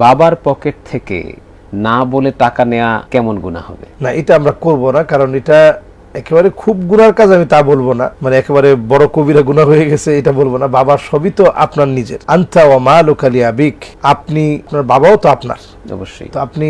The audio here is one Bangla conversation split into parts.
বাবার পকেট থেকে না বলে টাকা নেওয়া কেমন গুনাহ হবে? না, এটা আমরা করব না, কারণ এটা একেবারে খুব গুনার কাজ আমি তা বলবো না, মানে একেবারে বড় কবিরা গুনাহ হয়ে গেছে এটা বলবো না। বাবার সবই তো আপনার নিজের। আনতা ওয়া মালুকা লিআবিক, আপনি, আপনার বাবাও তো আপনার, অবশ্যই। তো আপনি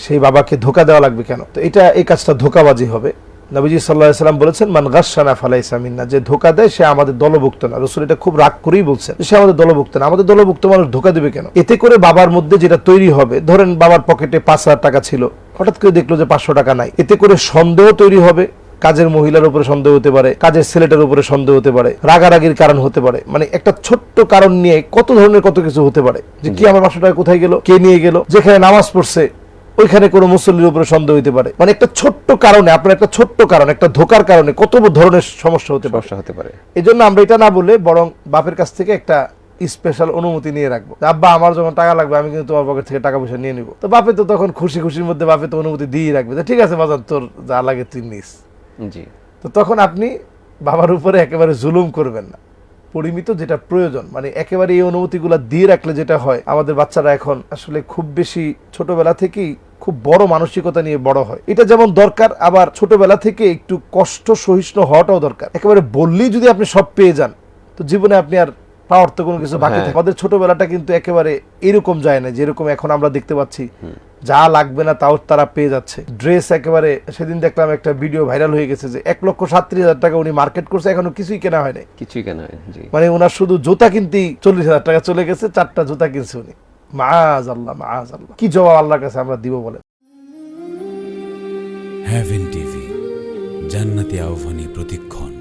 সেই বাবাকে ধোকা দেওয়া লাগবে কেন? তো এটা, এই কাজটা ধোকাবাজি হবে। নবীজি সাল্লাল্লাহু আলাইহি সাল্লাম বলেছেন, মান গাশশানা ফালাইসা মিন্না, যে ধোকা দেয় সে আমাদের দলভুক্ত না। রাসূল এটা খুব রাগ করেই বলছেন, সে আমাদের দলভুক্ত না। আমাদের দলভুক্ত মানুষ ধোকা দেবে কেন? এতে করে বাবার মধ্যে যেটা তৈরি হবে, ধরেন বাবার পকেটে 5,000 টাকা ছিল, হঠাৎ করে দেখলো যে 500 টাকা নাই, এতে করে সন্দেহ তৈরি হবে। কাজের মহিলার উপরে সন্দেহ হতে পারে, কাজের ছেলেটার উপরে সন্দেহ হতে পারে, রাগারাগির কারণ হতে পারে, মানে একটা ছোট্ট কারণ নিয়ে কত ধরনের কত কিছু হতে পারে, যে কি আমার 500 টাকা কোথায় গেল, কে নিয়ে গেল। যেখানে নামাজ পড়ছে ওইখানে কোনো মুসল্লির উপরে সন্দেহ হতে পারে। মানে একটা ছোট্ট কারণে, আপনার একটা ছোট্ট কারণ, একটা ধোকার কারণে কত ধরনের সমস্যা হতে পারে। এই জন্য আমরা এটা না বলে বরং বাপের কাছ থেকে একটা স্পেশাল অনুমতি নিয়ে রাখবো। আব্বা, আমার যখন টাকা লাগবে আমি কিন্তু তোমার পকেট থেকে টাকা পয়সা নিয়ে নিবো। তো বাপে তো তখন খুশি খুশির মধ্যে বাপে তো অনুমতি দিয়ে রাখবে, ঠিক আছে বাজার, তোর যা লাগে তুই নিস। জি। তো তখন আপনি বাবার উপরে একেবারে জুলুম করবেন না, পরিমিত যেটা প্রয়োজন, মানে একেবারে এই অনুমতিগুলা দিয়ে রাখলে যেটা হয়, আমাদের বাচ্চারা এখন আসলে খুব বেশি ছোটবেলা থেকেই খুব বড় মানসিকতা নিয়ে বড় হয়। এটা যেমন দরকার, আবার ছোটবেলা থেকে একটু কষ্ট সহিষ্ণু হওয়াটাও দরকার। একেবারে বললেই যদি আপনি সব পেয়ে যান, তো জীবনে আপনি আর পাওয়ার তো কোনো কিছু বাকি থাকে। আমাদের ছোটবেলাটা কিন্তু একেবারে এরকম যায় না যেরকম এখন আমরা দেখতে পাচ্ছি, যা লাগবে না তাও তারা পেয়ে যাচ্ছে। ড্রেস একেবারে, সেদিন দেখলাম একটা ভিডিও ভাইরাল হয়ে গেছে যে 1,37,000 টাকা উনি মার্কেট করছে, এখনো কিছুই কেনা হয় নাই। কিছুই কেনা হয়, জি। মানে ওনার শুধু জুতা কিনতেই 40,000 টাকা চলে গেছে, 4টা জুতা কিনছে উনি। মাআযাল্লাহ, মাআযাল্লাহ, কি জবাব আল্লাহর কাছে আমরা দিব বলেন? হেভেন টিভি, জান্নাতি আহ্বানী প্রতিক্ষণ।